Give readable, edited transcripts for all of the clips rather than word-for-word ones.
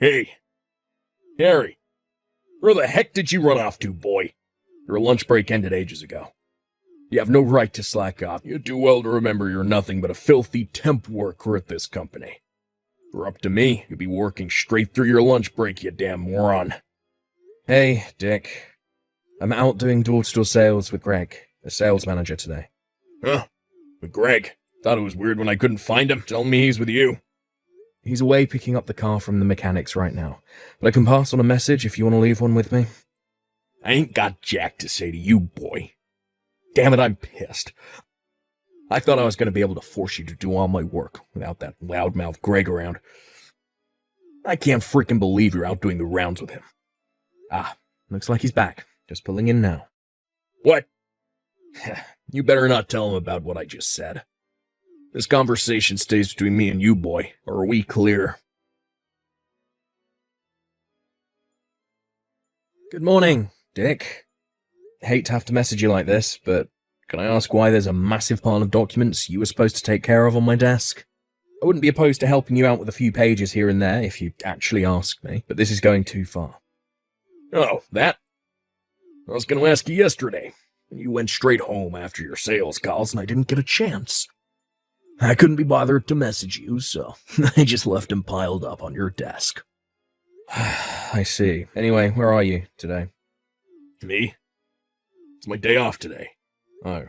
Hey, Harry, where the heck did you run off to, boy? Your lunch break ended ages ago. You have no right to slack off. You do well to remember you're nothing but a filthy temp worker at this company. If it were up to me, you'd be working straight through your lunch break, you damn moron. Hey, Dick. I'm out doing door-to-door sales with Greg, the sales manager today. Huh? With Greg? Thought it was weird when I couldn't find him. Tell me he's with you. He's away picking up the car from the mechanics right now, but I can pass on a message if you want to leave one with me. I ain't got jack to say to you, boy. Damn it, I'm pissed. I thought I was going to be able to force you to do all my work without that loudmouth Greg around. I can't freaking believe you're out doing the rounds with him. Looks like he's back. Just pulling in now. What? You better not tell him about what I just said. This conversation stays between me and you, boy, or are we clear? Good morning, Dick. Hate to have to message you like this, but can I ask why there's a massive pile of documents you were supposed to take care of on my desk? I wouldn't be opposed to helping you out with a few pages here and there if you actually asked me, but this is going too far. Oh, that? I was going to ask you yesterday. You went straight home after your sales calls and I didn't get a chance. I couldn't be bothered to message you, so I just left them piled up on your desk. I see. Anyway, where are you today? Me? It's my day off today. Oh.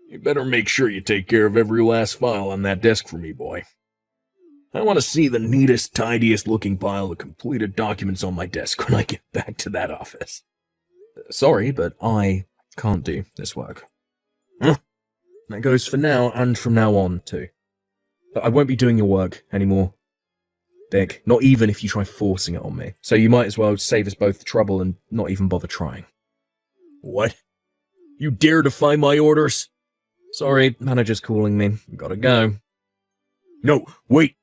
You better make sure you take care of every last file on that desk for me, boy. I want to see the neatest, tidiest looking pile of completed documents on my desk when I get back to that office. Sorry, but I can't do this work. Huh? That goes for now and from now on, too. But I won't be doing your work anymore. Dick, not even if you try forcing it on me. So you might as well save us both the trouble and not even bother trying. What? You dare defy my orders? Sorry, manager's calling me. Gotta go. No, wait.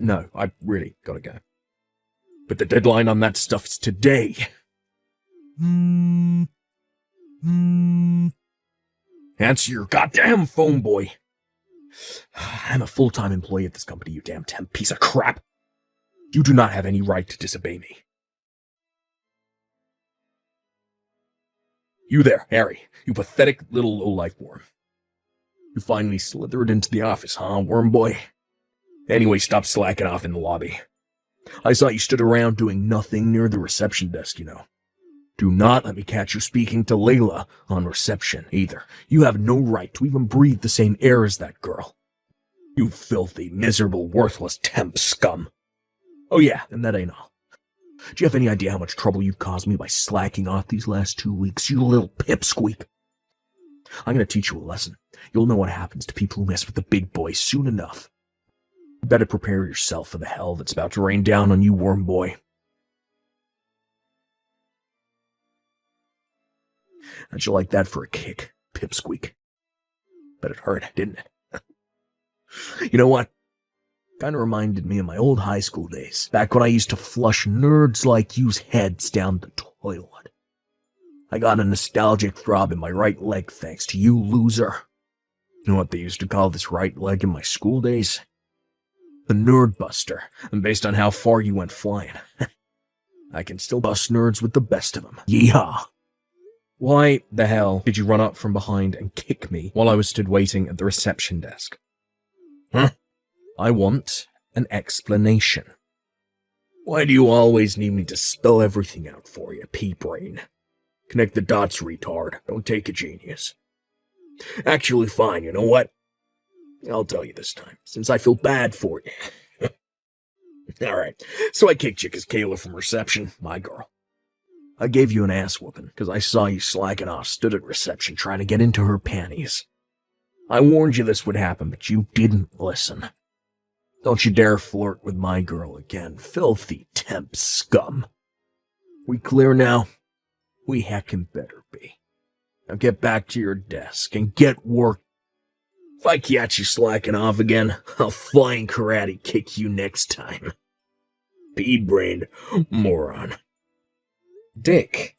No, I really gotta go. But the deadline on that stuff's today. Answer your goddamn phone, boy. I'm a full-time employee at this company, you damn temp piece of crap. You do not have any right to disobey me. You there, Harry, you pathetic little low-life worm. You finally slithered into the office, huh, worm boy? Anyway, stop slacking off in the lobby. I saw you stood around doing nothing near the reception desk, you know. Do not let me catch you speaking to Layla on reception, either. You have no right to even breathe the same air as that girl. You filthy, miserable, worthless temp scum. Oh yeah, and that ain't all. Do you have any idea how much trouble you've caused me by slacking off these last 2 weeks, you little pipsqueak? I'm gonna teach you a lesson. You'll know what happens to people who mess with the big boys soon enough. You better prepare yourself for the hell that's about to rain down on you, worm boy. How'd you like that for a kick, pipsqueak? Bet it hurt, didn't it? You know what? Kinda reminded me of my old high school days, back when I used to flush nerds like you's heads down the toilet. I got a nostalgic throb in my right leg thanks to you, loser. You know what they used to call this right leg in my school days? The Nerd Buster, and based on how far you went flying. I can still bust nerds with the best of them. Yeehaw! Why the hell did you run up from behind and kick me while I was stood waiting at the reception desk? Huh? I want an explanation. Why do you always need me to spell everything out for you, pea-brain? Connect the dots, retard. Don't take a genius. Actually, fine, you know what? I'll tell you this time, since I feel bad for you. Alright, so I kicked you because Kayla from reception, my girl. I gave you an ass whooping because I saw you slacking off, stood at reception trying to get into her panties. I warned you this would happen, but you didn't listen. Don't you dare flirt with my girl again, filthy temp scum. We clear now? We heckin' better be. Now get back to your desk and get work. If I catch you slacking off again, I'll flying karate kick you next time. Pea-brained moron. Dick,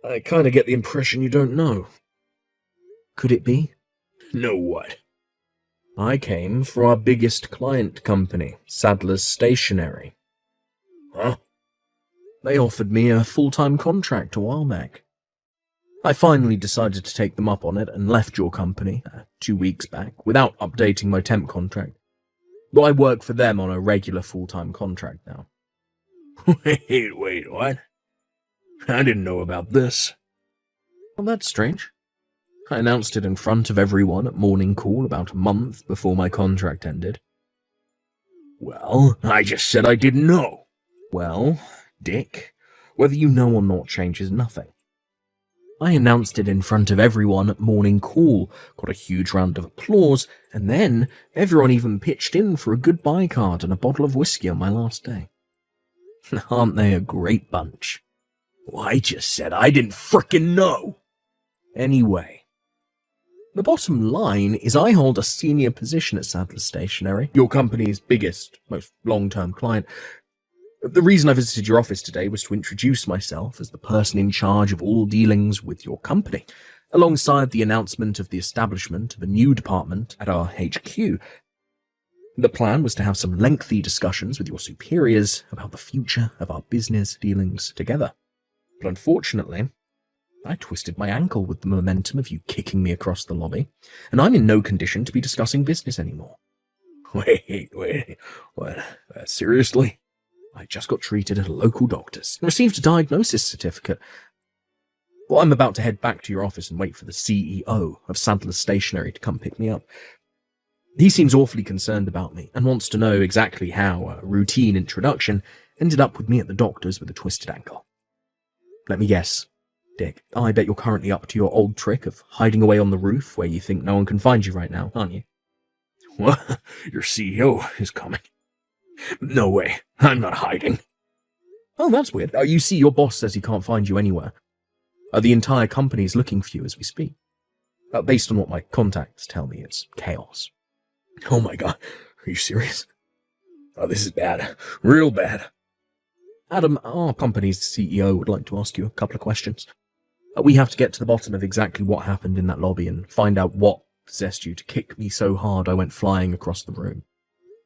I kinda get the impression you don't know. Could it be? Know what? I came from our biggest client company, Sadler's Stationery. Huh? They offered me a full-time contract a while back. I finally decided to take them up on it and left your company 2 weeks back without updating my temp contract. But I work for them on a regular full-time contract now. Wait, what? I didn't know about this. Well, that's strange. I announced it in front of everyone at morning call about a month before my contract ended. Well, I just said I didn't know. Well, Dick, whether you know or not changes nothing. I announced it in front of everyone at morning call, got a huge round of applause, and then everyone even pitched in for a goodbye card and a bottle of whiskey on my last day. Aren't they a great bunch? Well, I just said I didn't frickin' know. Anyway, the bottom line is I hold a senior position at Sadler Stationery, your company's biggest, most long-term client. The reason I visited your office today was to introduce myself as the person in charge of all dealings with your company, alongside the announcement of the establishment of a new department at our HQ. The plan was to have some lengthy discussions with your superiors about the future of our business dealings together. But unfortunately, I twisted my ankle with the momentum of you kicking me across the lobby, and I'm in no condition to be discussing business anymore. Wait, what? Seriously? I just got treated at a local doctor's and received a diagnosis certificate. Well, I'm about to head back to your office and wait for the CEO of Sadler Stationery to come pick me up. He seems awfully concerned about me and wants to know exactly how a routine introduction ended up with me at the doctor's with a twisted ankle. Let me guess, Dick, I bet you're currently up to your old trick of hiding away on the roof where you think no one can find you right now, aren't you? What? Your CEO is coming. No way, I'm not hiding. Oh, that's weird. You see, your boss says he can't find you anywhere. The entire company is looking for you as we speak. Based on what my contacts tell me, it's chaos. Oh my god, are you serious? Oh, this is bad. Real bad. Adam, our company's CEO would like to ask you a couple of questions. We have to get to the bottom of exactly what happened in that lobby and find out what possessed you to kick me so hard I went flying across the room.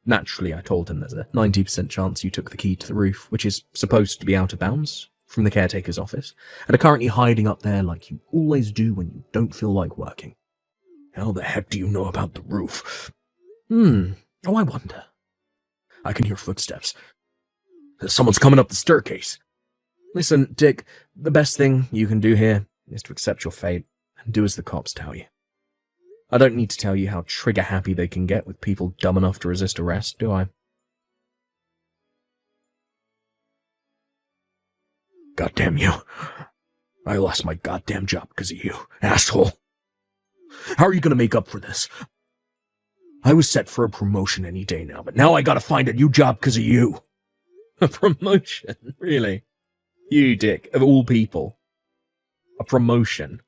Naturally, I told him there's a 90% chance you took the key to the roof, which is supposed to be out of bounds, from the caretaker's office, and are currently hiding up there like you always do when you don't feel like working. How the heck do you know about the roof? Oh, I wonder. I can hear footsteps. Someone's coming up the staircase. Listen, Dick, the best thing you can do here is to accept your fate and do as the cops tell you. I don't need to tell you how trigger-happy they can get with people dumb enough to resist arrest, do I? Goddamn you. I lost my goddamn job because of you, asshole. How are you gonna make up for this? I was set for a promotion any day now, but now I gotta find a new job because of you. A promotion? Really? You, Dick, of all people. A promotion?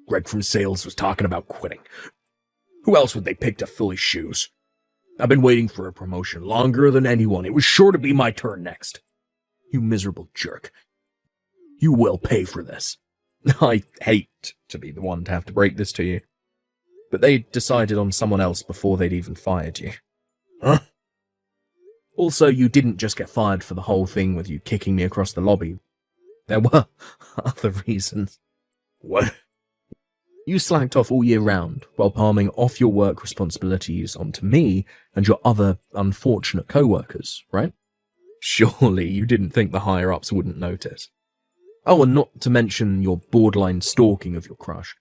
Greg from sales was talking about quitting. Who else would they pick to fill his shoes? I've been waiting for a promotion longer than anyone. It was sure to be my turn next. You miserable jerk. You will pay for this. I hate to be the one to have to break this to you, but they decided on someone else before they'd even fired you. Huh? Also, you didn't just get fired for the whole thing with you kicking me across the lobby. There were other reasons. What? You slacked off all year round while palming off your work responsibilities onto me and your other unfortunate co-workers, right? Surely you didn't think the higher-ups wouldn't notice. Oh, and not to mention your borderline stalking of your crush.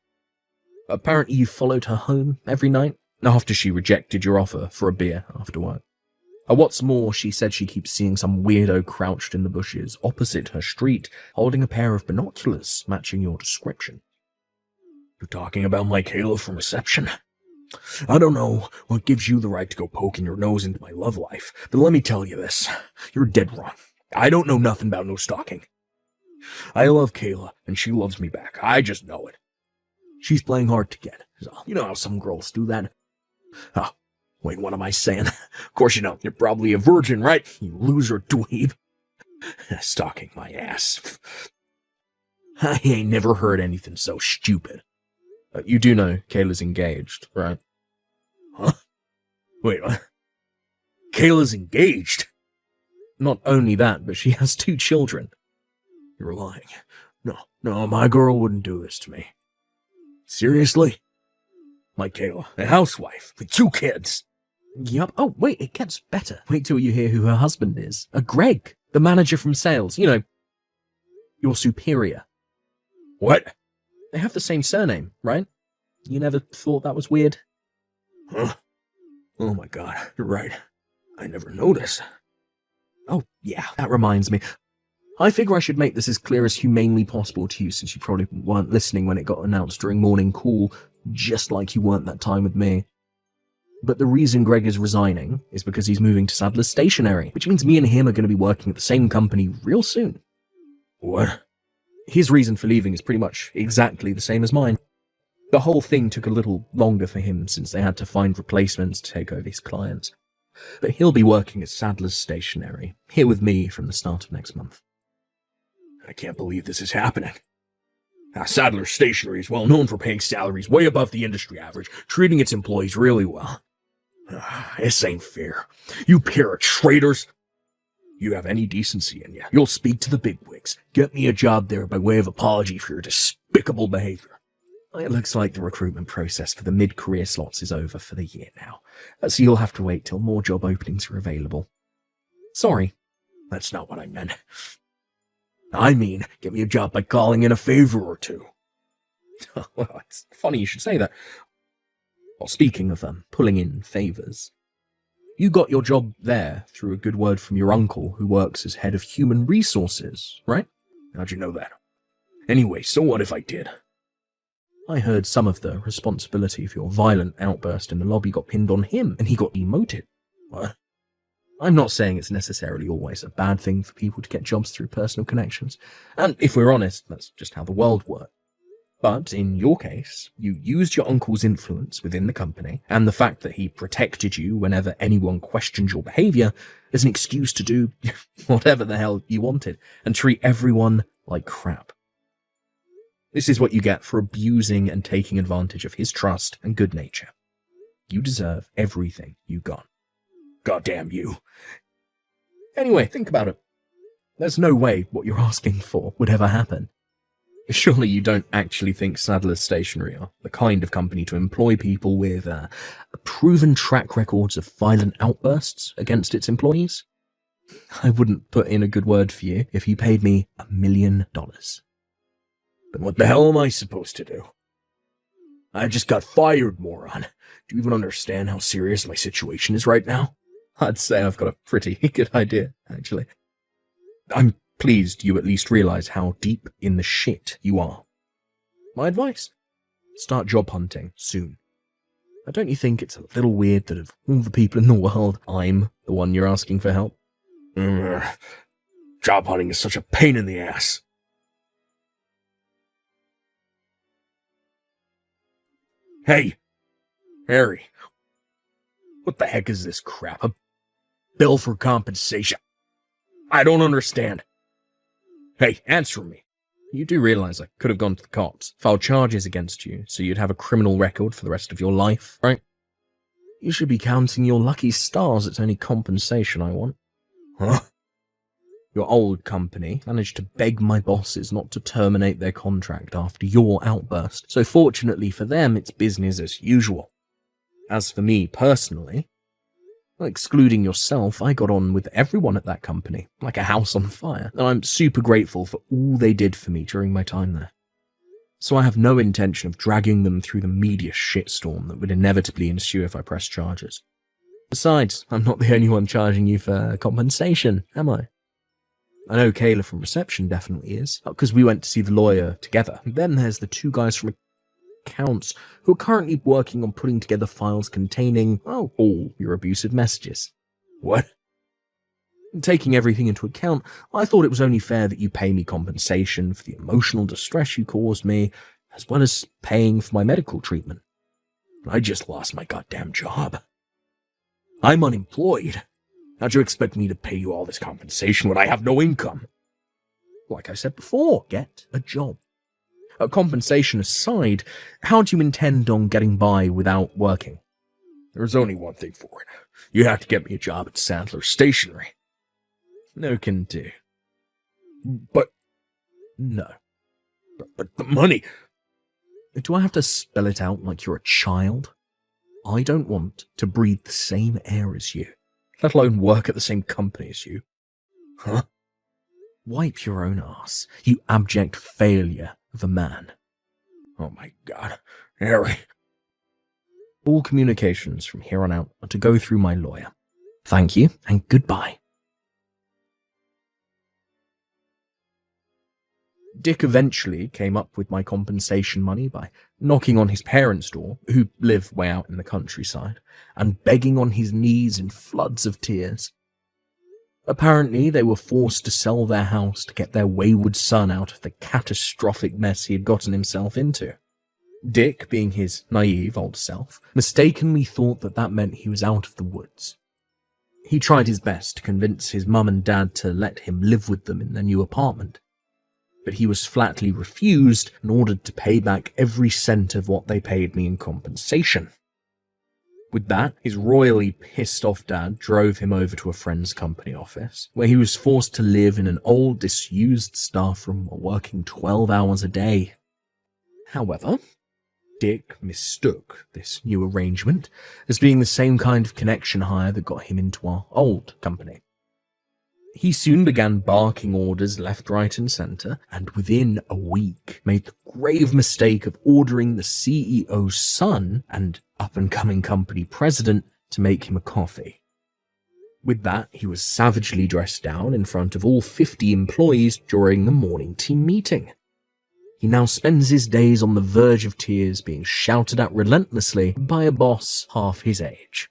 Apparently you followed her home every night after she rejected your offer for a beer after work. What's more, she said she keeps seeing some weirdo crouched in the bushes opposite her street, holding a pair of binoculars matching your description. You're talking about my Kayla from reception? I don't know what gives you the right to go poking your nose into my love life, but let me tell you this. You're dead wrong. I don't know nothing about no stalking. I love Kayla, and she loves me back. I just know it. She's playing hard to get. You know how some girls do that. Oh, wait, what am I saying? Of course you know. You're probably a virgin, right? You loser dweeb. Stalking my ass. I ain't never heard anything so stupid. You do know Kayla's engaged, right? Huh? Wait, what? Kayla's engaged? Not only that, but she has 2 children. You're lying. No, my girl wouldn't do this to me. Seriously? Michaela, a housewife with 2 kids. Yup. Oh, wait, it gets better. Wait till you hear who her husband is. A Greg, the manager from sales. You know, your superior. What? They have the same surname, right? You never thought that was weird? Huh? Oh my god, you're right. I never noticed. Oh, yeah, that reminds me. I figure I should make this as clear as humanely possible to you, since you probably weren't listening when it got announced during morning call, just like you weren't that time with me. But the reason Greg is resigning is because he's moving to Sadler's Stationery, which means me and him are going to be working at the same company real soon. What? His reason for leaving is pretty much exactly the same as mine. The whole thing took a little longer for him since they had to find replacements to take over his clients. But he'll be working at Sadler's Stationery, here with me from the start of next month. I can't believe this is happening. Sadler's Stationery is well known for paying salaries way above the industry average, treating its employees really well. This ain't fair. You pair of traitors. You have any decency in you, you'll speak to the bigwigs. Get me a job there by way of apology for your despicable behavior. It looks like the recruitment process for the mid-career slots is over for the year now, so you'll have to wait till more job openings are available. Sorry. That's not what I meant. I mean, get me a job by calling in a favor or 2. Well, it's funny you should say that. Well, speaking of pulling in favors, you got your job there through a good word from your uncle who works as head of human resources, right? How'd you know that? Anyway, so what if I did? I heard some of the responsibility for your violent outburst in the lobby got pinned on him, and he got demoted. What? I'm not saying it's necessarily always a bad thing for people to get jobs through personal connections, and if we're honest, that's just how the world works. But in your case, you used your uncle's influence within the company, and the fact that he protected you whenever anyone questioned your behavior as an excuse to do whatever the hell you wanted, and treat everyone like crap. This is what you get for abusing and taking advantage of his trust and good nature. You deserve everything you got. Goddamn you. Anyway, think about it. There's no way what you're asking for would ever happen. Surely you don't actually think Sadler's Stationery are the kind of company to employ people with proven track records of violent outbursts against its employees? I wouldn't put in a good word for you if you paid me $1 million. Then what the hell am I supposed to do? I just got fired, moron. Do you even understand how serious my situation is right now? I'd say I've got a pretty good idea, actually. I'm pleased you at least realize how deep in the shit you are. My advice? Start job hunting soon. Don't you think it's a little weird that of all the people in the world, I'm the one you're asking for help? Job hunting is such a pain in the ass. Hey, Harry, what the heck is this crap? A bill for compensation? I don't understand. Hey, answer me. You do realize I could have gone to the cops, filed charges against you, so you'd have a criminal record for the rest of your life, right? You should be counting your lucky stars. It's only compensation I want. Huh? Your old company managed to beg my bosses not to terminate their contract after your outburst, so fortunately for them, it's business as usual. As for me personally, excluding yourself, I got on with everyone at that company, like a house on fire, and I'm super grateful for all they did for me during my time there. So I have no intention of dragging them through the media shitstorm that would inevitably ensue if I press charges. Besides, I'm not the only one charging you for compensation, am I? I know Kayla from reception definitely is, because we went to see the lawyer together. And then there's the 2 guys from accounts who are currently working on putting together files containing, all your abusive messages. What? Taking everything into account, I thought it was only fair that you pay me compensation for the emotional distress you caused me, as well as paying for my medical treatment. I just lost my goddamn job. I'm unemployed. How'd you expect me to pay you all this compensation when I have no income? Like I said before, get a job. Compensation aside, how do you intend on getting by without working? There's only one thing for it. You have to get me a job at Sadler's Stationery. No can do. But No. but the money. Do I have to spell it out like you're a child? I don't want to breathe the same air as you, let alone work at the same company as you. Huh? Wipe your own ass, you abject failure of a man. Oh my God, Harry. All communications from here on out are to go through my lawyer. Thank you, and goodbye. Dick eventually came up with my compensation money by knocking on his parents' door, who live way out in the countryside, and begging on his knees in floods of tears. Apparently, they were forced to sell their house to get their wayward son out of the catastrophic mess he had gotten himself into. Dick, being his naive old self, mistakenly thought that meant he was out of the woods. He tried his best to convince his mum and dad to let him live with them in their new apartment, but he was flatly refused and ordered to pay back every cent of what they paid me in compensation. With that, his royally pissed off dad drove him over to a friend's company office, where he was forced to live in an old, disused staff room while working 12 hours a day. However, Dick mistook this new arrangement as being the same kind of connection hire that got him into our old company. He soon began barking orders left, right, and centre, and within a week made the grave mistake of ordering the CEO's son and up-and-coming company president to make him a coffee. With that, he was savagely dressed down in front of all 50 employees during the morning team meeting. He now spends his days on the verge of tears, being shouted at relentlessly by a boss half his age.